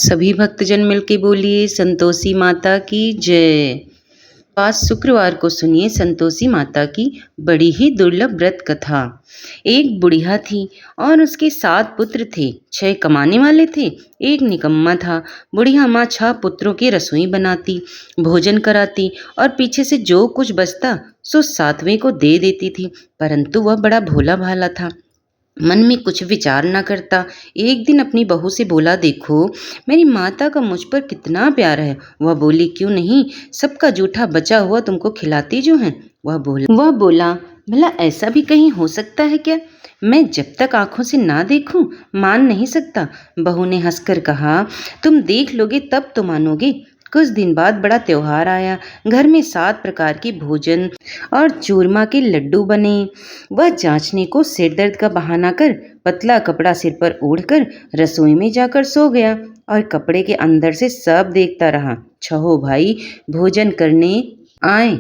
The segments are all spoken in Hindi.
सभी भक्तजन मिलके बोलिए संतोषी माता की जय। आज शुक्रवार को सुनिए संतोषी माता की बड़ी ही दुर्लभ व्रत कथा। एक बुढ़िया थी और उसके 7 पुत्र थे। 6 कमाने वाले थे, एक निकम्मा था। बुढ़िया माँ 6 पुत्रों की रसोई बनाती, भोजन कराती और पीछे से जो कुछ बचता सो 7वें को दे देती थी। परंतु वह बड़ा भोला भाला था, मन में कुछ विचार न करता। एक दिन अपनी बहू से बोला, देखो मेरी माता का मुझ पर कितना प्यार है। वह बोली, क्यों नहीं, सबका जूठा बचा हुआ तुमको खिलाती जो है। वह बोला, भला ऐसा भी कहीं हो सकता है क्या? मैं जब तक आंखों से ना देखूं मान नहीं सकता। बहू ने हंसकर कहा, तुम देख लोगे तब तो मानोगे। कुछ दिन बाद बड़ा त्योहार आया। घर में 7 प्रकार के भोजन और चूरमा के लड्डू बने। वह जांचने को सिर दर्द का बहाना कर पतला कपड़ा सिर पर ओढ़कर रसोई में जाकर सो गया और कपड़े के अंदर से सब देखता रहा। 6 भाई भोजन करने आए।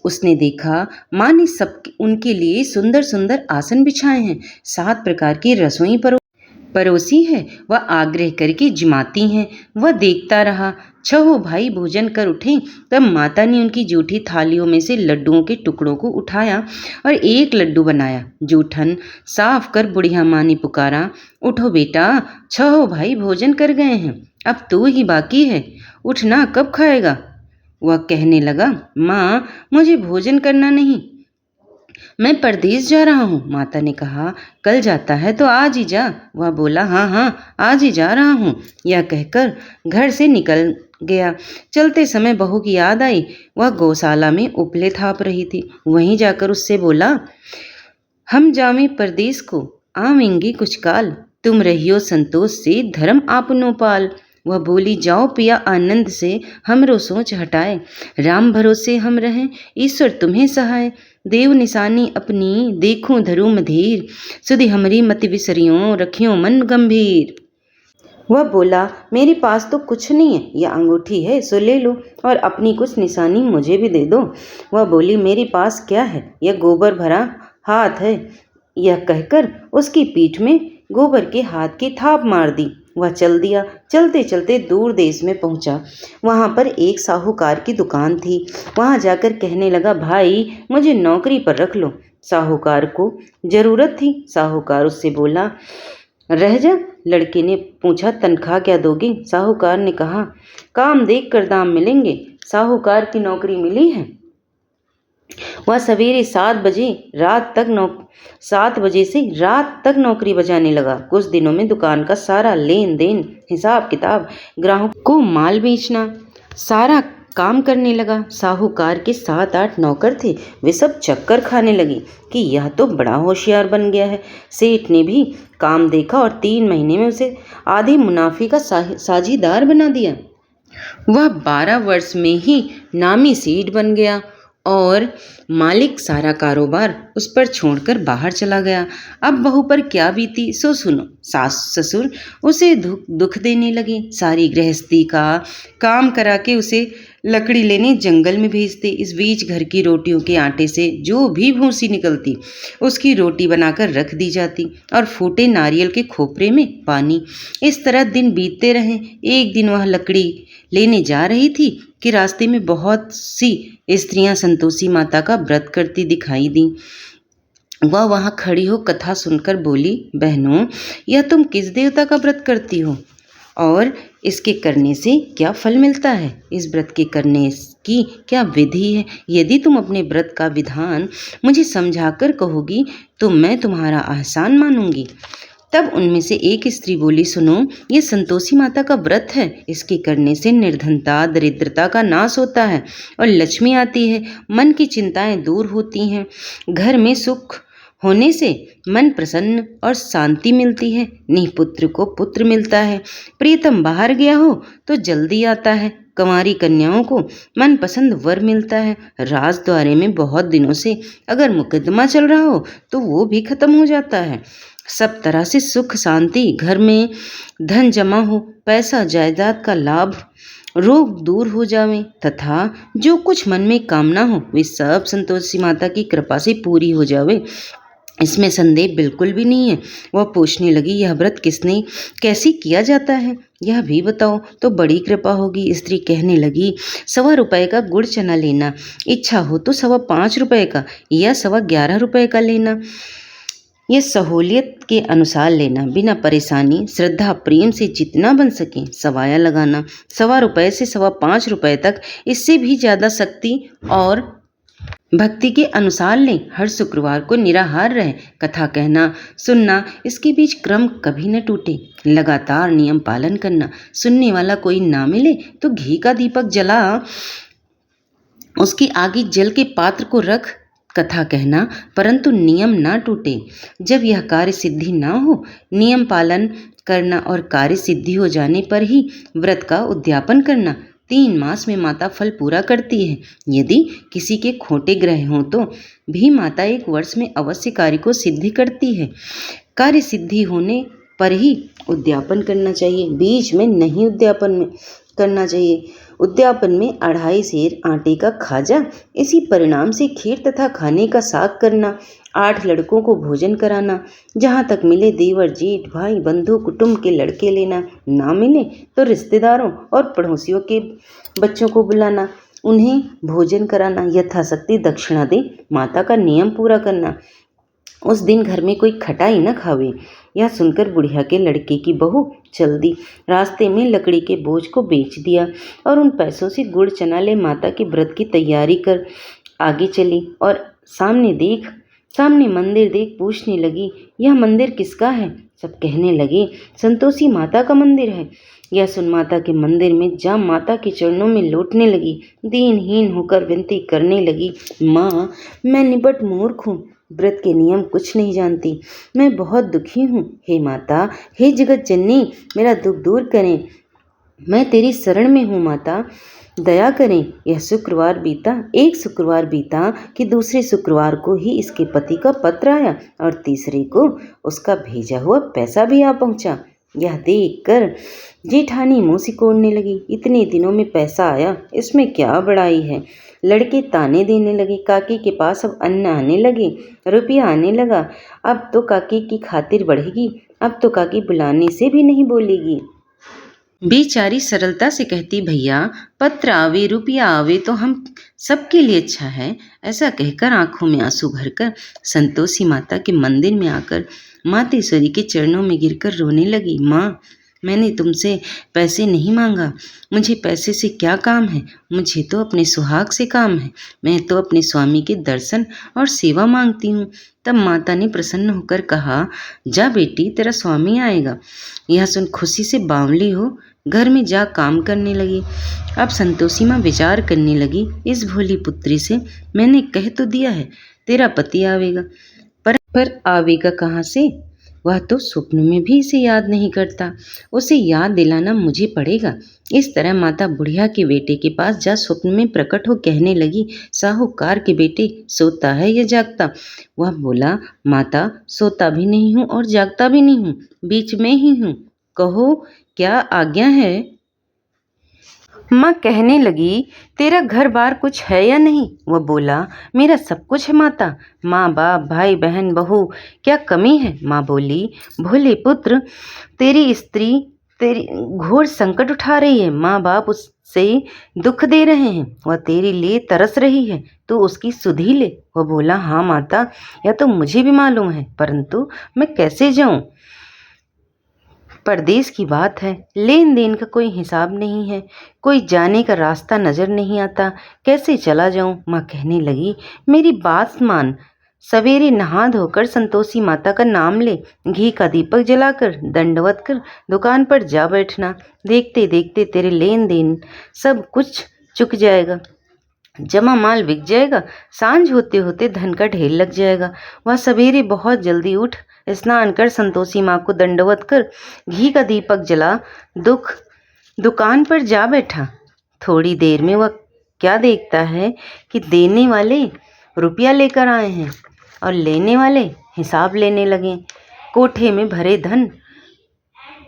उसने देखा माँ ने सब उनके लिए सुंदर सुंदर आसन बिछाए हैं, 7 प्रकार की रसोई परोसी है। वह आग्रह करके जिमाती हैं। वह देखता रहा। 6 भाई भोजन कर उठे तब माता ने उनकी जूठी थालियों में से लड्डुओं के टुकड़ों को उठाया और एक लड्डू बनाया। जूठन साफ कर बुढ़िया माँ ने पुकारा, उठो बेटा, 6 भाई भोजन कर गए हैं, अब तू ही बाकी है, उठना, कब खाएगा? वह कहने लगा, माँ मुझे भोजन करना नहीं, मैं परदेश जा रहा हूँ। माता ने कहा, कल जाता है तो आज ही जा। वह बोला, हाँ हाँ आज ही जा रहा हूँ। यह कहकर घर से निकल गया। चलते समय बहू की याद आई। वह गौशाला में उपले थाप रही थी। वहीं जाकर उससे बोला, हम जामे परदेश को, आवेंगे कुछ काल, तुम रहियो संतोष से धर्म आपनो पाल। वह बोली, जाओ पिया आनंद से, हमरो सोच हटाए, राम भरोसे हम रहें, ईश्वर तुम्हें सहाय, देव निशानी अपनी देखूं धरू मधीर, सुधि हमरी मति विसरियों रखियो मन गंभीर। वह बोला, मेरे पास तो कुछ नहीं है, यह अंगूठी है सो ले लो और अपनी कुछ निशानी मुझे भी दे दो। वह बोली, मेरे पास क्या है, यह गोबर भरा हाथ है। यह कहकर उसकी पीठ में गोबर के हाथ की थाप मार दी। वह चल दिया। चलते चलते दूर देश में पहुंचा। वहां पर एक साहूकार की दुकान थी। वहां जाकर कहने लगा, भाई मुझे नौकरी पर रख लो। साहूकार को जरूरत थी। साहूकार उससे बोला, रह जा। लड़के ने पूछा, तनख्वाह क्या दोगे? साहूकार ने कहा, काम देख कर दाम मिलेंगे। साहूकार की नौकरी मिली है। वह सवेरे 7 बजे से रात तक नौकरी बजाने लगा। कुछ दिनों में दुकान का सारा लेन देन, हिसाब किताब, ग्राहकों को माल बेचना, सारा काम करने लगा। साहूकार के 7-8 नौकर थे। वे सब चक्कर खाने लगे कि यह तो बड़ा होशियार बन गया है। सेठ ने भी काम देखा और 3 महीने में उसे आधे मुनाफे का साझीदार बना दिया। वह 12 वर्ष में ही नामी सेठ बन गया और मालिक सारा कारोबार उस पर छोड़कर बाहर चला गया। अब बहू पर क्या बीती सो सुनो। सास ससुर उसे दुख देने लगे। सारी गृहस्थी का काम करा के उसे लकड़ी लेने जंगल में भेजते। इस बीच घर की रोटियों के आटे से जो भी भूसी निकलती उसकी रोटी बनाकर रख दी जाती और फूटे नारियल के खोपरे में पानी। इस तरह दिन बीतते रहे। एक दिन वह लकड़ी लेने जा रही थी कि रास्ते में बहुत सी स्त्रियां संतोषी माता का व्रत करती दिखाई दी। वह वहां खड़ी हो कथा सुनकर बोली, बहनों यह तुम किस देवता का व्रत करती हो और इसके करने से क्या फल मिलता है? इस व्रत के करने की क्या विधि है? यदि तुम अपने व्रत का विधान मुझे समझाकर कहोगी तो मैं तुम्हारा एहसान मानूंगी। तब उनमें से एक स्त्री बोली, सुनो, ये संतोषी माता का व्रत है। इसके करने से निर्धनता, दरिद्रता का नाश होता है और लक्ष्मी आती है। मन की चिंताएं दूर होती हैं। घर में सुख होने से मन प्रसन्न और शांति मिलती है। निपुत्र को पुत्र मिलता है। प्रियतम बाहर गया हो तो जल्दी आता है। कंवारी कन्याओं को मनपसंद वर मिलता है। राजद्वारे में बहुत दिनों से अगर मुकदमा चल रहा हो तो वो भी खत्म हो जाता है। सब तरह से सुख शांति, घर में धन जमा हो, पैसा जायदाद का लाभ, रोग दूर हो जावे तथा जो कुछ मन में कामना हो वे सब संतोषी माता की कृपा से पूरी हो जावे। इसमें संदेह बिल्कुल भी नहीं है। वह पूछने लगी, यह व्रत किसने कैसे किया जाता है, यह भी बताओ तो बड़ी कृपा होगी। स्त्री कहने लगी, 1.25 रुपये का गुड़ चना लेना, इच्छा हो तो 5.25 रुपये का या 11.25 रुपये का लेना। ये सहूलियत के अनुसार लेना, बिना परेशानी श्रद्धा प्रेम से जितना बन सके सवाया लगाना। 1.25 रुपये से 5.25 रुपये तक, इससे भी ज़्यादा शक्ति और भक्ति के अनुसार लें। हर शुक्रवार को निराहार रहे, कथा कहना सुनना, इसके बीच क्रम कभी न टूटे। लगातार नियम पालन करना। सुनने वाला कोई ना मिले तो घी का दीपक जला उसके आगे जल के पात्र को रख कथा कहना, परंतु नियम ना टूटे। जब यह कार्य सिद्धि ना हो, नियम पालन करना और कार्य सिद्धि हो जाने पर ही व्रत का उद्यापन करना। 3 मास में माता फल पूरा करती है। यदि किसी के खोटे ग्रह हों तो भी माता 1 वर्ष में अवश्य कार्य को सिद्धि करती है। कार्य सिद्धि होने पर ही उद्यापन करना चाहिए, बीच में नहीं उद्यापन में करना चाहिए। उद्यापन में 2.5 सेर आटे का खाजा, इसी परिणाम से खीर तथा खाने का साग करना, 8 लड़कों को भोजन कराना, जहाँ तक मिले देवर जेठ भाई बंधु कुटुंब के लड़के लेना, ना मिले तो रिश्तेदारों और पड़ोसियों के बच्चों को बुलाना, उन्हें भोजन कराना, यथाशक्ति दक्षिणा दे माता का नियम पूरा करना। उस दिन घर में कोई खटाई न खावे। यह सुनकर बुढ़िया के लड़के की बहू चल दी। रास्ते में लकड़ी के बोझ को बेच दिया और उन पैसों से गुड़ चना ले माता के व्रत की तैयारी कर आगे चली और सामने मंदिर देख पूछने लगी, यह मंदिर किसका है? सब कहने लगे, संतोषी माता का मंदिर है। यह सुन माता के मंदिर में जा माता के चरणों में लौटने लगी। दीनहीन होकर विनती करने लगी, माँ मैं निपट मूर्ख हूँ, व्रत के नियम कुछ नहीं जानती, मैं बहुत दुखी हूँ। हे माता, हे जगत जननी, मेरा दुख दूर करें, मैं तेरी शरण में हूँ माता, दया करें। यह एक शुक्रवार बीता कि दूसरे शुक्रवार को ही इसके पति का पत्र आया और तीसरे को उसका भेजा हुआ पैसा भी आ पहुँचा। यह देख कर जेठानी मुँह सिकोड़ने लगी, इतने दिनों में पैसा आया, इसमें क्या बड़ाई है। लड़के ताने देने लगे, काकी के पास अब अन्न आने लगे, रुपया आने लगा, अब तो काकी की खातिर बढ़ेगी, अब तो काकी बुलाने से भी नहीं बोलेगी। बेचारी सरलता से कहती, भैया पत्र आवे रुपया आवे तो हम सबके लिए अच्छा है। ऐसा कहकर आंखों में आंसू भरकर संतोषी माता के मंदिर में आकर मातेश्वरी के चरणों में गिरकर रोने लगी। माँ, मैंने तुमसे पैसे नहीं मांगा, मुझे पैसे से क्या काम है, मुझे तो अपने सुहाग से काम है, मैं तो अपने स्वामी के दर्शन और सेवा मांगती हूँ। तब माता ने प्रसन्न होकर कहा, जा बेटी, तेरा स्वामी आएगा। यह सुन खुशी से बावली हो घर में जा काम करने लगी। अब संतोषी माँ विचार करने लगी, इस भोली पुत्री से मैंने कह तो दिया है तेरा पति आवेगा, पर आवेगा कहाँ से? वह तो स्वप्न में भी इसे याद नहीं करता, उसे याद दिलाना मुझे पड़ेगा। इस तरह माता बुढ़िया के बेटे के पास जा स्वप्न में प्रकट हो कहने लगी, साहूकार के बेटे, सोता है या जागता? वह बोला, माता सोता भी नहीं हूँ और जागता भी नहीं हूँ, बीच में ही हूँ, कहो क्या आज्ञा है? माँ कहने लगी, तेरा घर बार कुछ है या नहीं? वह बोला, मेरा सब कुछ है माता, माँ बाप भाई बहन बहू, क्या कमी है? माँ बोली, भोले पुत्र, तेरी स्त्री तेरी घोर संकट उठा रही है, माँ बाप उससे दुख दे रहे हैं, वह तेरे लिए तरस रही है, तो उसकी सुधि ले। वह बोला, हाँ माता, यह तो मुझे भी मालूम है, परंतु मैं कैसे जाऊँ? परदेश की बात है, लेन देन का कोई हिसाब नहीं है, कोई जाने का रास्ता नजर नहीं आता, कैसे चला जाऊं? माँ कहने लगी, मेरी बात मान, सवेरे नहा धोकर संतोषी माता का नाम ले, घी का दीपक जलाकर दंडवत कर दुकान पर जा बैठना, देखते देखते तेरे लेन देन सब कुछ चुक जाएगा, जमा माल बिक जाएगा, सांझ होते होते धन का ढेर लग जाएगा। वह सवेरे बहुत जल्दी उठ स्नान कर संतोषी माँ को दंडवत कर घी का दीपक जला दुकान पर जा बैठा। थोड़ी देर में वह क्या देखता है कि देने वाले रुपया लेकर आए हैं और लेने वाले हिसाब लेने लगे। कोठे में भरे धन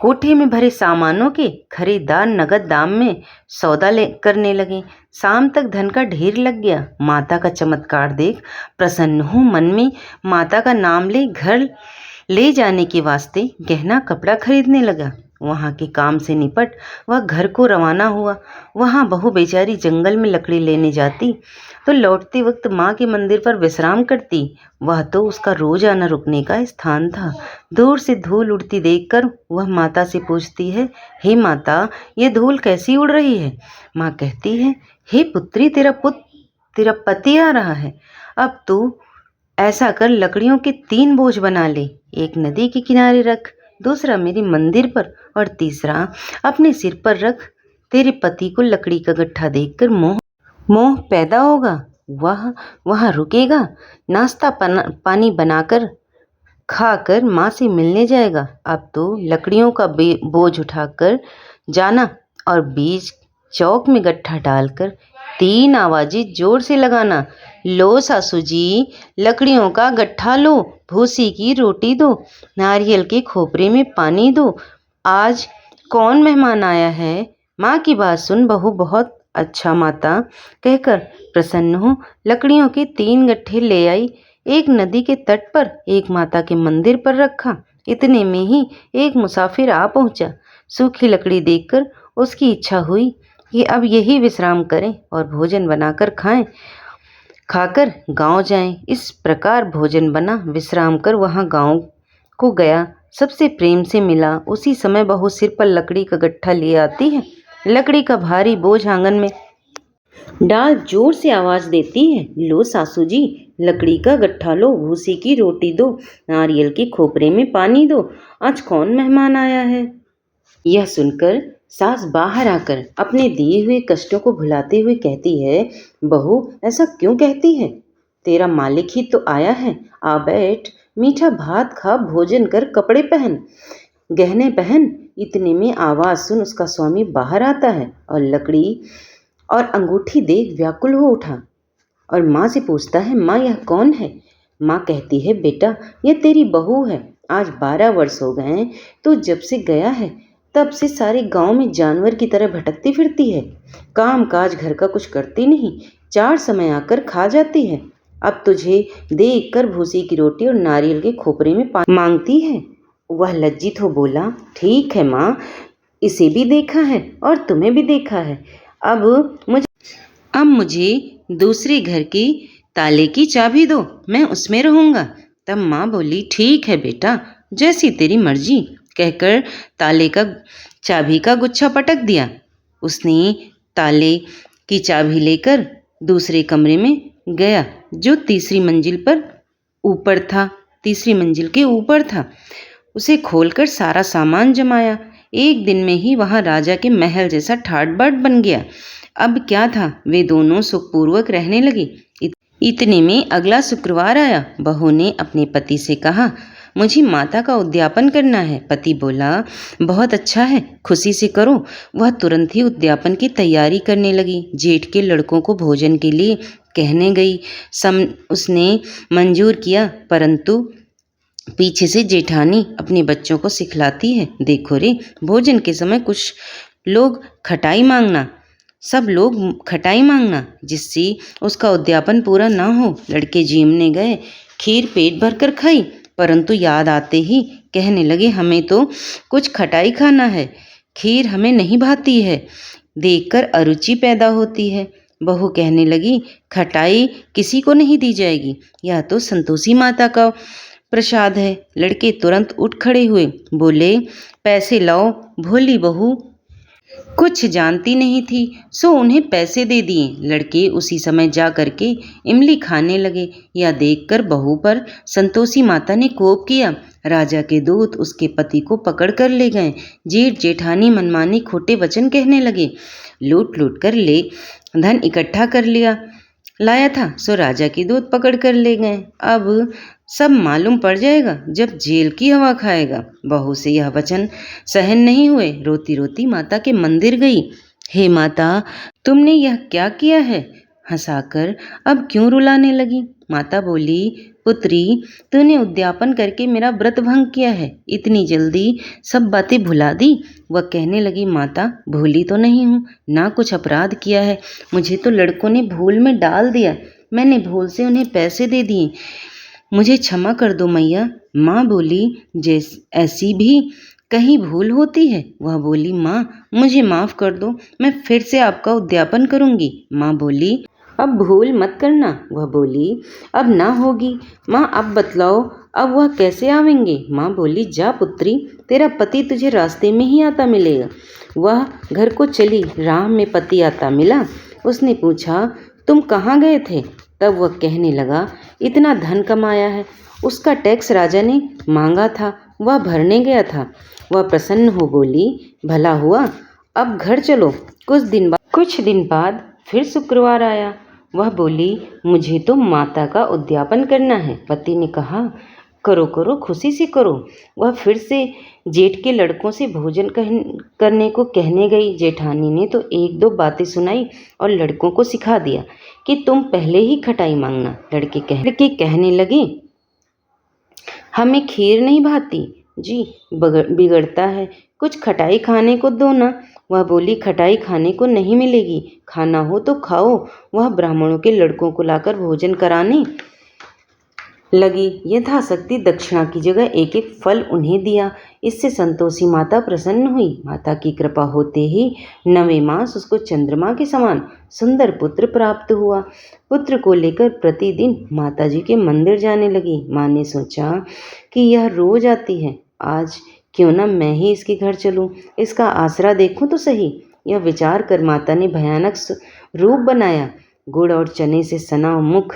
कोठे में भरे सामानों के खरीदार नगद दाम में सौदा करने लगे। शाम तक धन का ढेर लग गया। माता का चमत्कार देख प्रसन्न हो मन में माता का नाम ले घर ले जाने के वास्ते गहना कपड़ा खरीदने लगा। वहाँ के काम से निपट वह घर को रवाना हुआ। वहाँ बहू बेचारी जंगल में लकड़ी लेने जाती तो लौटते वक्त माँ के मंदिर पर विश्राम करती। वह तो उसका रोज आना रुकने का स्थान था। दूर से धूल उड़ती देखकर वह माता से पूछती है, हे माता, ये धूल कैसी उड़ रही है? माँ कहती है, हे पुत्री, तेरा पति आ रहा है। अब तू ऐसा कर, लकड़ियों के 3 बोझ बना ले। एक नदी के किनारे रख, दूसरा मेरे मंदिर पर और तीसरा अपने सिर पर रख। तेरे पति को लकड़ी का गट्ठा देखकर मोह पैदा होगा। वह वहाँ रुकेगा, नाश्ता पानी बनाकर खाकर माँ से मिलने जाएगा। अब तो लकड़ियों का बोझ उठाकर जाना और बीच चौक में गट्ठा डालकर 3 आवाजें जोर से लगाना, लो सासू जी, लकड़ियों का गट्ठा लो, भूसी की रोटी दो, नारियल के खोपरे में पानी दो। आज कौन मेहमान आया है? माँ की बात सुन बहू बहुत अच्छा माता कहकर प्रसन्न हो लकड़ियों के 3 गट्ठे ले आई। एक नदी के तट पर, एक माता के मंदिर पर रखा। इतने में ही एक मुसाफिर आ पहुंचा। सूखी लकड़ी देखकर उसकी इच्छा हुई कि अब यही विश्राम करें और भोजन बनाकर खाकर गांव जाएं। इस प्रकार भोजन बना, विश्राम कर वहां गांव को गया। सबसे प्रेम से मिला। उसी समय बहू सिर पर लकड़ी का गट्ठा ले आती है। लकड़ी का भारी बोझ आंगन में डाल जोर से आवाज देती है, लो सासू जी, लकड़ी का गट्ठा लो, भूसी की रोटी दो, नारियल के खोपरे में पानी दो। आज कौन मेहमान आया है? यह सुनकर सास बाहर आकर अपने दिए हुए कष्टों को भुलाते हुए कहती है, बहू ऐसा क्यों कहती है? तेरा मालिक ही तो आया है। आ बैठ, मीठा भात खा, भोजन कर, कपड़े पहन, गहने पहन। इतने में आवाज सुन उसका स्वामी बाहर आता है और लकड़ी और अंगूठी देख व्याकुल हो उठा और माँ से पूछता है, माँ यह कौन है? माँ कहती है, बेटा यह तेरी बहू है। आज 12 वर्ष हो गए तो जब से गया है तब से सारे गांव में जानवर की तरह भटकती फिरती है। काम काज घर का कुछ करती नहीं, 4 समय आकर खा जाती है। अब तुझे देख कर भूसी की रोटी और नारियल के खोपरे में पानी मांगती है। वह लज्जित हो बोला, ठीक है माँ, इसे भी देखा है और तुम्हें भी देखा है। अब मुझे दूसरे घर की ताले की चाबी दो, मैं उसमें रहूँगा। तब माँ बोली, ठीक है बेटा, जैसी तेरी मर्जी, कहकर ताले का चाबी का गुच्छा पटक दिया। उसने ताले की चाबी लेकर दूसरे कमरे में गया जो तीसरी मंजिल के ऊपर था। उसे खोलकर सारा सामान जमाया। एक दिन में ही वहाँ राजा के महल जैसा ठाट बाट बन गया। अब क्या था, वे दोनों सुखपूर्वक रहने लगे। इतने में अगला शुक्रवार आया। बहू ने अपने पति से कहा, मुझे माता का उद्यापन करना है। पति बोला, बहुत अच्छा है, खुशी से करो। वह तुरंत ही उद्यापन की तैयारी करने लगी। जेठ के लड़कों को भोजन के लिए कहने गई। उसने मंजूर किया, परंतु पीछे से जेठानी अपने बच्चों को सिखलाती है, देखो रे, भोजन के समय सब लोग खटाई मांगना, जिससे उसका उद्यापन पूरा ना हो। लड़के जीमने गए, खीर पेट भर कर खाई, परंतु याद आते ही कहने लगे, हमें तो कुछ खटाई खाना है, खीर हमें नहीं भाती है। देखकर अरुचि पैदा होती है। बहू कहने लगी, खटाई किसी को नहीं दी जाएगी, यह तो संतोषी माता का प्रसाद है। लड़के तुरंत उठ खड़े हुए, बोले, पैसे लाओ। भोली बहू कुछ जानती नहीं थी, सो उन्हें पैसे दे दिए। लड़के उसी समय जा करके इमली खाने लगे। यह देखकर बहू पर संतोषी माता ने कोप किया। राजा के दूत उसके पति को पकड़ कर ले गए। जेठ जेठानी मनमानी खोटे वचन कहने लगे। लूट लूट कर धन इकट्ठा कर लाया था, सो राजा के दूत पकड़ कर ले गए। अब सब मालूम पड़ जाएगा जब जेल की हवा खाएगा। बहू से यह वचन सहन नहीं हुए। रोती रोती माता के मंदिर गई। हे माता, तुमने यह क्या किया है? हंसाकर अब क्यों रुलाने लगी? माता बोली, पुत्री, तूने उद्यापन करके मेरा व्रत भंग किया है, इतनी जल्दी सब बातें भुला दी। वह कहने लगी, माता भूली तो नहीं हूँ, ना कुछ अपराध किया है, मुझे तो लड़कों ने भूल में डाल दिया, मैंने भूल से उन्हें पैसे दे दिए, मुझे क्षमा कर दो मैया। माँ बोली, ऐसी भी कहीं भूल होती है? वह बोली, माँ मुझे माफ़ कर दो, मैं फिर से आपका उद्यापन करूँगी। माँ बोली, अब भूल मत करना। वह बोली, अब ना होगी। माँ अब बतलाओ, अब वह कैसे आवेंगे? माँ बोली, जा पुत्री, तेरा पति तुझे रास्ते में ही आता मिलेगा। वह घर को चली, राह में पति आता मिला। उसने पूछा, तुम कहाँ गए थे? तब वह कहने लगा, इतना धन कमाया है, उसका टैक्स राजा ने मांगा था, वह भरने गया था। वह प्रसन्न हो बोली, भला हुआ, अब घर चलो। कुछ दिन बाद फिर शुक्रवार आया। वह बोली, मुझे तो माता का उद्यापन करना है। पति ने कहा, करो करो, खुशी से करो। वह फिर से जेठ के लड़कों से भोजन करने को कहने गई। जेठानी ने तो एक दो बातें सुनाई और लड़कों को सिखा दिया कि तुम पहले ही खटाई मांगना। लड़के कहने लगे, हमें खीर नहीं भाती जी, बिगड़ता है, कुछ खटाई खाने को दो ना। वह बोली, खटाई खाने को नहीं मिलेगी, खाना हो तो खाओ। वह ब्राह्मणों के लड़कों को लाकर भोजन कराने लगी। यथाशक्ति दक्षिणा की जगह एक एक फल उन्हें दिया। इससे संतोषी माता प्रसन्न हुई। माता की कृपा होते ही 9वें मास उसको चंद्रमा के समान सुंदर पुत्र प्राप्त हुआ। पुत्र को लेकर प्रतिदिन माता जी के मंदिर जाने लगी। माँ ने सोचा कि यह रोज आती है, आज क्यों न मैं ही इसके घर चलूं, इसका आसरा देखूं तो सही। यह विचार कर माता ने भयानक रूप बनाया। गुड़ और चने से सना मुख,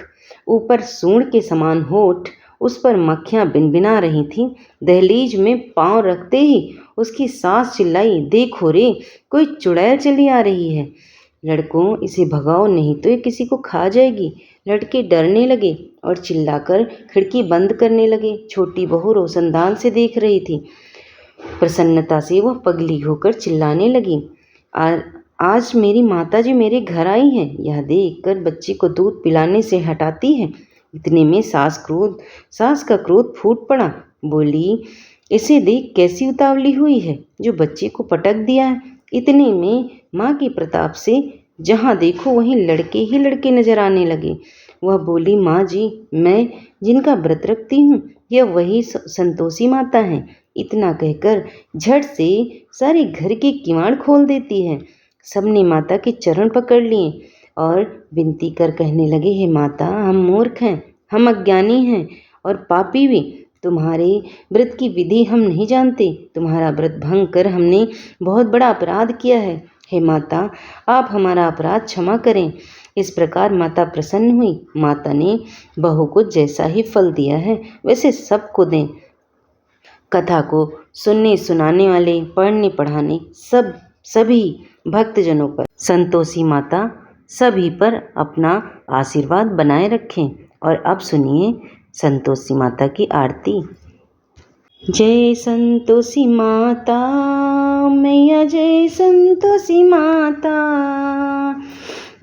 ऊपर सूंड के समान होठ, उस पर मक्खियां बिनबिना रही थीं। दहलीज में पांव रखते ही उसकी सास चिल्लाई, देखो रे, कोई चुड़ैल चली आ रही है, लड़कों इसे भगाओ, नहीं तो ये किसी को खा जाएगी। लड़के डरने लगे और चिल्लाकर खिड़की बंद करने लगे। छोटी बहू रोशनदान से देख रही थी। प्रसन्नता से वह पगली होकर चिल्लाने लगी, आज मेरी माताजी मेरे घर आई हैं। यह देखकर बच्ची को दूध पिलाने से हटाती है। इतने में सास का क्रोध फूट पड़ा। बोली, इसे देख कैसी उतावली हुई है, जो बच्ची को पटक दिया है। इतने में माँ के प्रताप से जहाँ देखो वहीं लड़के ही लड़के नजर आने लगे। वह बोली, माँ जी, मैं जिनका व्रत रखती हूँ, यह वही संतोषी माता हैं। इतना कहकर झट से सारे घर के किवाड़ खोल देती है। सबने माता के चरण पकड़ लिए और विनती कर कहने लगे, हे माता, हम मूर्ख हैं, हम अज्ञानी हैं और पापी भी। तुम्हारे व्रत की विधि हम नहीं जानते। तुम्हारा व्रत भंग कर हमने बहुत बड़ा अपराध किया है। हे माता, आप हमारा अपराध क्षमा करें। इस प्रकार माता प्रसन्न हुई। माता ने बहू को जैसा ही फल दिया है वैसे सबको दें। कथा को सुनने सुनाने वाले, पढ़ने पढ़ाने सभी भक्तजनों पर संतोषी माता सभी पर अपना आशीर्वाद बनाए रखें। और अब सुनिए संतोषी माता की आरती। जय संतोषी माता मैया, जय संतोषी माता,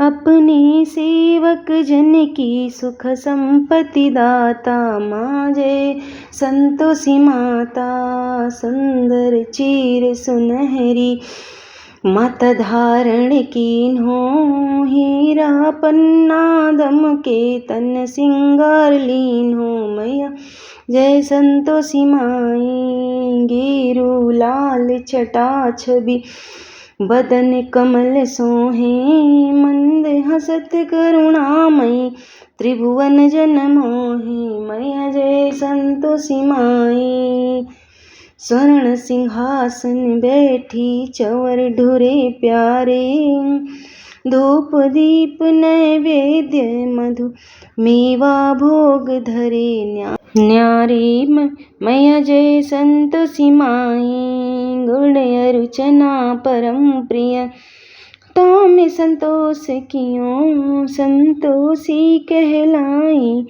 अपने सेवक जन की सुख संपत्ति दाता। माँ जय संतोषी माता, सुंदर चीर सुनहरी, माता धारण कीन्हो, हीरा पन्ना दम के तन सिंगार लीन्हो। मैया जय संतोषी माई, गेरू लाल छटा छवि, बदन कमल सोहे, मंद हसत करुणामयी, त्रिभुवन जन मोहे। मैया जय संतोषी माई, स्वर्ण सिंहासन बैठी, चंवर ढुरे प्यारे, धूप दीप नैवेद्य मधु, मेवा भोग धरे न्यारे। मैया जय संतोषी माई, गुण अर्चना परम प्रिय, ताम संतोष कियो, संतोषी कहलाई,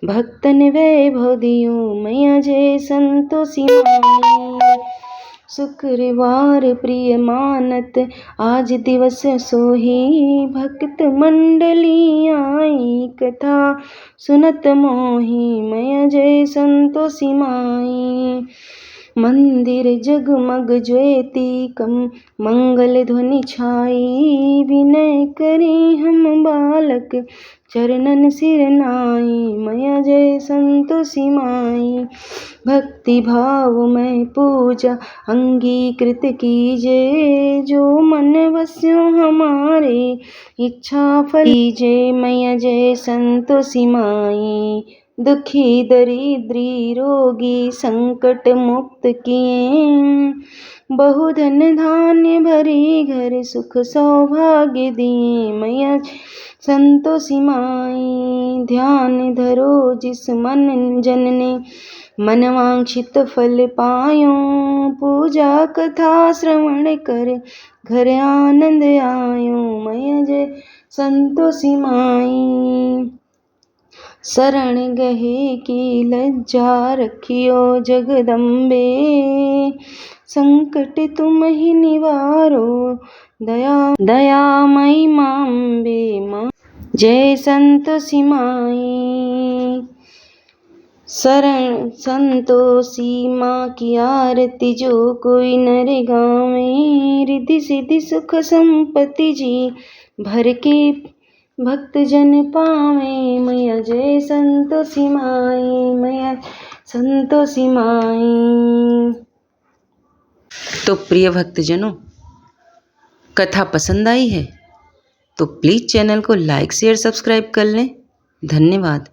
भक्तन वैभव दियो। मैया जय संतोषी माई, शुक्रवार प्रिय मानत आज दिवस सोही, भक्त मंडली आई कथा सुनत मोही, मैं जय संतोषी माई। मंदिर जगमग ज्योति कम मंगल ध्वनि छाई, विनय करी हम बालक चरणन सिर नाई, मैं जय संतोषी माई। भक्ति भाव में पूजा अंगीकृत कीजे, जो मन वस्यों हमारे इच्छा फलीजे, मैं जय संतोषी माई। दुखी दरिद्री रोगी संकट मुक्त किए, बहुधन धान्य भरी घर सुख सौभाग्य दिए, मैं संतोषी माई। ध्यान धरो जिस मन जन ने मनवांछित फल पायो, पूजा कथा श्रवण कर घर आनंद आयो, मैं जय संतोषी माई। शरण गहे की लज्जा रखियो जगदम्बे, संकट तुम ही निवारो दयामयी मांबे, माँ जय संतोषी माई। शरण संतोषी माँ की आरती जो कोई नर गावे, रिद्धि सिद्धि सुख संपत्ति जी भर के भक्त जन पावे, मैया जय संतोषी माई, मैया संतोषी माई। तो प्रिय भक्तजनों, कथा पसंद आई है तो प्लीज़ चैनल को लाइक शेयर सब्सक्राइब कर लें। धन्यवाद।